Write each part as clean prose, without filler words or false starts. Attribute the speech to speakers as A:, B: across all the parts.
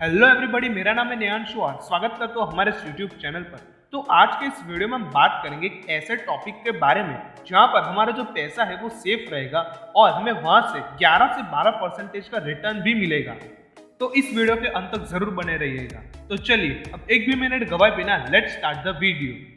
A: Hello everybody, मेरा नाम है नेहांशु और स्वागत करता हूँ हमारे यूट्यूब चैनल पर। तो आज के इस वीडियो में हम बात करेंगे एक ऐसे टॉपिक के बारे में जहाँ पर हमारा जो पैसा है वो सेफ रहेगा और हमें वहाँ से 11 से 12% का रिटर्न भी मिलेगा। तो इस वीडियो के अंत तक जरूर बने रहिएगा। तो चलिए अब एक भी मिनट गवाए बिना लेट्स स्टार्ट द वीडियो।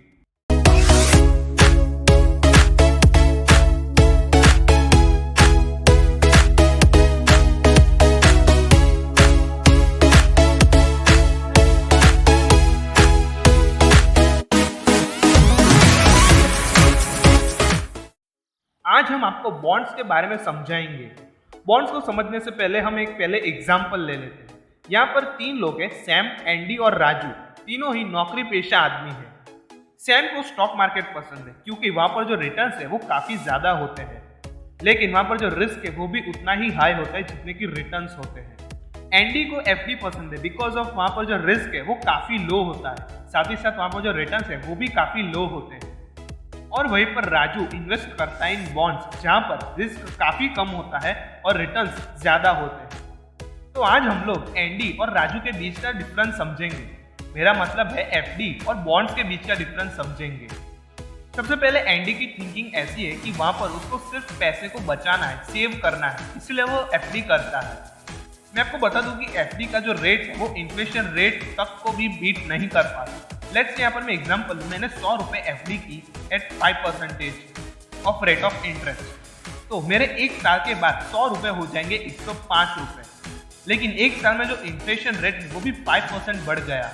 A: आज हम आपको बॉन्ड्स के बारे में समझाएंगे। बॉन्ड्स को समझने से पहले हम एक एग्जाम्पल ले लेते हैं। यहाँ पर तीन लोग हैं, सैम, एंडी और राजू। तीनों ही नौकरी पेशा आदमी हैं। सैम को स्टॉक मार्केट पसंद है क्योंकि वहाँ पर जो रिटर्न्स है वो काफी ज्यादा होते हैं, लेकिन वहाँ पर जो रिस्क है वो भी उतना ही हाई होता है जितने की रिटर्न्स होते हैं। एंडी को एफडी पसंद है बिकॉज ऑफ वहाँ पर जो रिस्क है वो काफी लो होता है, साथ ही साथ वहाँ पर जो रिटर्न्स है वो भी काफी लो होते हैं। और वहीं पर राजू इन्वेस्ट करता है इन बॉन्ड्स जहां पर रिस्क काफी कम होता है और रिटर्न्स ज्यादा होते हैं। तो आज हम लोग एंडी और राजू के बीच का डिफरेंस समझेंगे। मेरा मतलब है एफडी और बॉन्ड्स के बीच का डिफरेंस समझेंगे। सबसे पहले एंडी की थिंकिंग ऐसी है कि वहां पर उसको सिर्फ पैसे को बचाना है, सेव करना है, इसलिए वो एफडी करता है। मैं आपको बता दूं कि एफडी का जो रेट है वो इन्फ्लेशन रेट तक को भी बीट नहीं कर पाता। लेट्स यहाँ पर मैं एग्जांपल दूं, मैंने 100 रुपए एफडी की at 5% of rate of interest. तो मेरे एक साल के बाद 100 रुपए हो जाएंगे 105 रुपए, लेकिन एक साल में जो इन्फ्लेशन रेट है वो भी 5% बढ़ गया।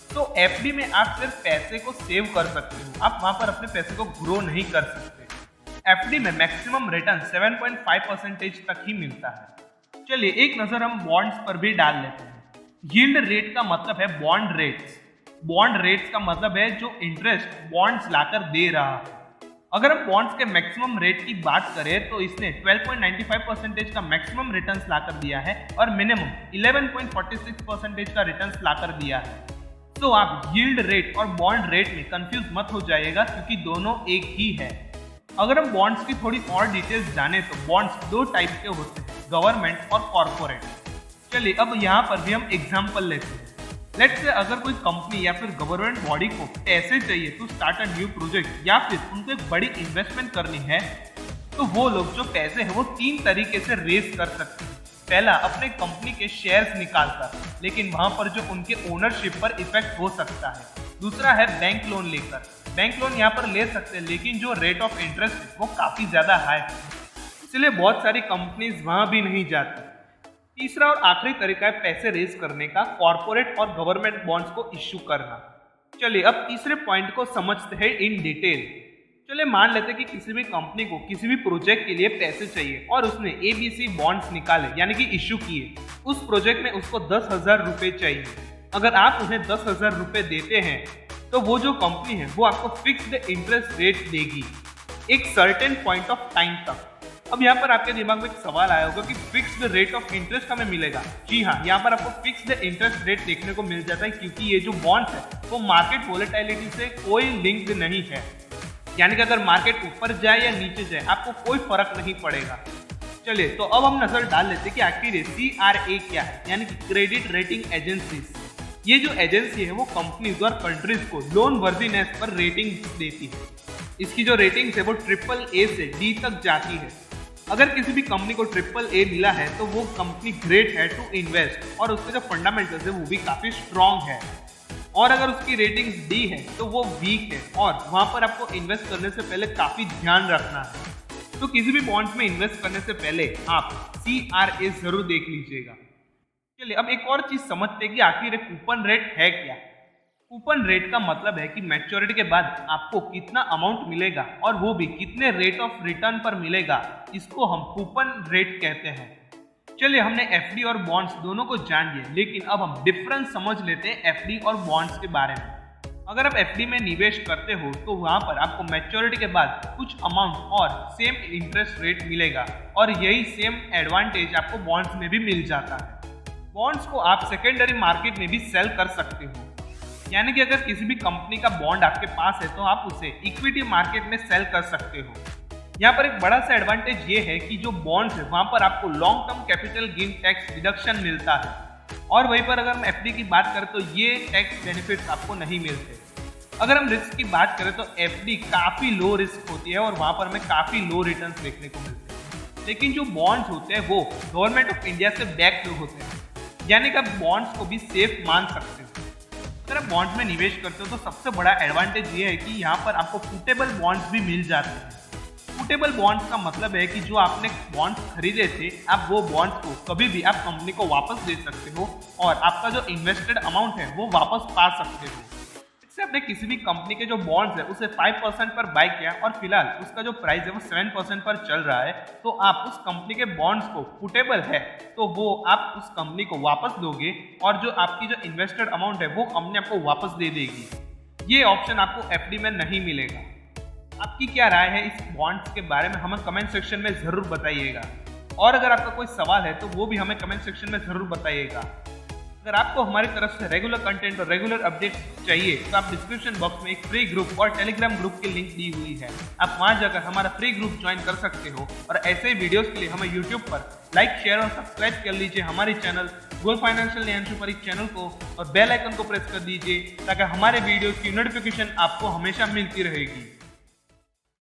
A: तो एफडी में आप सिर्फ पैसे को सेव कर सकते हो, आप वहां पर अपने पैसे को ग्रो नहीं कर सकते। एफडी में मैक्सिमम रिटर्न 7.5% तक ही मिलता है। चलिए एक नजर हम बॉन्ड्स पर भी डाल लेते हैं। यील्ड रेट का मतलब है बॉन्ड रेट्स। बॉन्ड रेट्स का मतलब है जो इंटरेस्ट बॉन्ड्स लाकर दे रहा है। अगर हम बॉन्ड्स के मैक्सिमम रेट की बात करें तो इसने 12.95% का मैक्सिमम रिटर्न्स लाकर दिया है और मिनिमम 11.46% का रिटर्न्स लाकर दिया है। तो आप यील्ड रेट और बॉन्ड रेट में कंफ्यूज मत हो जाइएगा क्योंकि दोनों एक ही है। अगर हम बॉन्ड्स की थोड़ी और डिटेल्स जाने तो बॉन्ड्स दो टाइप के होते हैं, गवर्नमेंट और कॉर्पोरेट। चलिए अब यहाँ पर भी हम एग्जाम्पल लेते हैं। लेट्स से अगर कोई कंपनी या फिर गवर्नमेंट बॉडी को पैसे चाहिए to start a new project या फिर उनको एक बड़ी इन्वेस्टमेंट करनी है, तो वो लोग जो पैसे है वो तीन तरीके से रेज कर सकते हैं। पहला, अपने कंपनी के शेयर्स निकालकर, लेकिन वहां पर जो उनके ओनरशिप पर इफेक्ट हो सकता है। दूसरा है बैंक लोन लेकर। बैंक लोन यहाँ पर ले सकते हैं, लेकिन जो रेट ऑफ इंटरेस्ट है वो काफी ज्यादा हाई है, इसलिए बहुत सारी कंपनीज वहां भी नहीं जाती। तीसरा और आखिरी तरीका है पैसे रेज करने का, कॉर्पोरेट और गवर्नमेंट बॉन्ड्स को इश्यू करना। चलिए अब तीसरे पॉइंट को समझते हैं इन डिटेल। चलिए मान लेते हैं कि किसी भी कंपनी को किसी भी प्रोजेक्ट के लिए पैसे चाहिए और उसने ABC बॉन्ड्स निकाले यानी कि इश्यू किए। उस प्रोजेक्ट में उसको 10,000 रुपए चाहिए। अगर आप उन्हें 10,000 रुपए देते हैं तो वो जो कंपनी है वो आपको फिक्स्ड इंटरेस्ट रेट देगी एक सर्टेन पॉइंट ऑफ टाइम तक। अब यहाँ पर आपके दिमाग में एक सवाल आया होगा कि फिक्स्ड रेट ऑफ इंटरेस्ट हमें मिलेगा। जी हाँ, यहाँ पर आपको फिक्स्ड इंटरेस्ट रेट देखने को मिल जाता है क्योंकि ये जो बॉन्ड्स है वो मार्केट वोलेटिलिटी से कोई लिंक नहीं है, यानी कि अगर मार्केट ऊपर जाए या नीचे जाए आपको कोई फर्क नहीं पड़ेगा। चलिए तो अब हम नजर डाल लेते हैं कि आखिर CRA क्या है, यानी कि क्रेडिट रेटिंग एजेंसीज। ये जो एजेंसी है वो कंपनीज और कंट्रीज को लोन वर्दीनेस पर रेटिंग देती है। इसकी जो रेटिंग है वो AAA से D तक जाती है। अगर किसी भी कंपनी को AAA मिला है तो वो कंपनी ग्रेट है टू इन्वेस्ट और उसके जो फंडामेंटल्स है वो भी काफी स्ट्रॉन्ग है। और अगर उसकी रेटिंग्स D है तो वो वीक है और वहां पर आपको इन्वेस्ट करने से पहले काफी ध्यान रखना है। तो किसी भी बॉन्ड्स में इन्वेस्ट करने से पहले आप CRA जरूर देख लीजिएगा। चलिए अब एक और चीज समझते हैं कि आखिर कूपन रेट है क्या। कूपन रेट का मतलब है कि मैच्योरिटी के बाद आपको कितना अमाउंट मिलेगा और वो भी कितने रेट ऑफ रिटर्न पर मिलेगा, इसको हम कूपन रेट कहते हैं। चलिए हमने एफडी और बॉन्ड्स दोनों को जान लिया, लेकिन अब हम डिफरेंस समझ लेते हैं एफडी और बॉन्ड्स के बारे में। अगर आप एफडी में निवेश करते हो तो वहां पर आपको मैच्योरिटी के बाद कुछ अमाउंट और सेम इंटरेस्ट रेट मिलेगा और यही सेम एडवांटेज आपको बॉन्ड्स में भी मिल जाता है। बॉन्ड्स को आप सेकेंडरी मार्केट में भी सेल कर सकते हो, यानी कि अगर किसी भी कंपनी का बॉन्ड आपके पास है तो आप उसे इक्विटी मार्केट में सेल कर सकते हो। यहाँ पर एक बड़ा सा एडवांटेज ये है कि जो बॉन्ड्स है वहां पर आपको long term capital gain tax deduction मिलता है। और वहीं पर अगर हम एफडी की बात करें तो ये टैक्स बेनिफिट्स आपको नहीं मिलते। अगर हम रिस्क की बात करें तो एफडी काफ़ी लो रिस्क होती है और वहाँ पर हमें काफ़ी लो रिटर्न्स देखने को मिलते हैं। लेकिन जो बॉन्ड्स होते हैं वो गवर्नमेंट ऑफ इंडिया से बैक्ड होते हैं, यानी कि आप बॉन्ड्स को भी सेफ मान सकते हो। अगर आप बॉन्ड्स में निवेश करते हो तो सबसे बड़ा एडवांटेज ये है कि यहाँ पर आपको फुटेबल बॉन्ड्स भी मिल जाते हैं। फुटेबल बॉन्ड्स का मतलब है कि जो आपने बॉन्ड्स खरीदे थे, आप वो बॉन्ड्स को कभी भी आप कंपनी को वापस दे सकते हो और आपका जो इन्वेस्टेड अमाउंट है वो वापस पा सकते हो। इससे आपने किसी भी कंपनी के जो बॉन्ड्स है उसे 5% पर बाय किया और फिलहाल उसका जो प्राइस है वो 7% पर चल रहा है, तो आप उस कंपनी के बॉन्ड्स को फुटेबल है तो वो आप उस कंपनी को वापस दोगे और जो आपकी जो इन्वेस्टेड अमाउंट है वो कंपनी आपको वापस दे देगी। ये ऑप्शन आपको एफडी में नहीं मिलेगा। आपकी क्या राय है इस बॉन्ड्स के बारे में हमें कमेंट सेक्शन में जरूर बताइएगा, और अगर आपका कोई सवाल है तो वो भी हमें कमेंट सेक्शन में जरूर बताइएगा। अगर आपको हमारी तरफ से रेगुलर कंटेंट और रेगुलर अपडेट्स चाहिए तो आप डिस्क्रिप्शन बॉक्स में एक फ्री ग्रुप और टेलीग्राम ग्रुप की लिंक दी हुई है, आप वहां जाकर हमारा फ्री ग्रुप ज्वाइन कर सकते हो। और ऐसे ही वीडियोस के लिए हमें यूट्यूब पर लाइक, शेयर और सब्सक्राइब कर लीजिए हमारे चैनल गोल फाइनेंशियल नियांशु परीख चैनल को, और बेल आइकन को प्रेस कर दीजिए ताकि हमारे वीडियोस की नोटिफिकेशन आपको हमेशा मिलती रहेगी।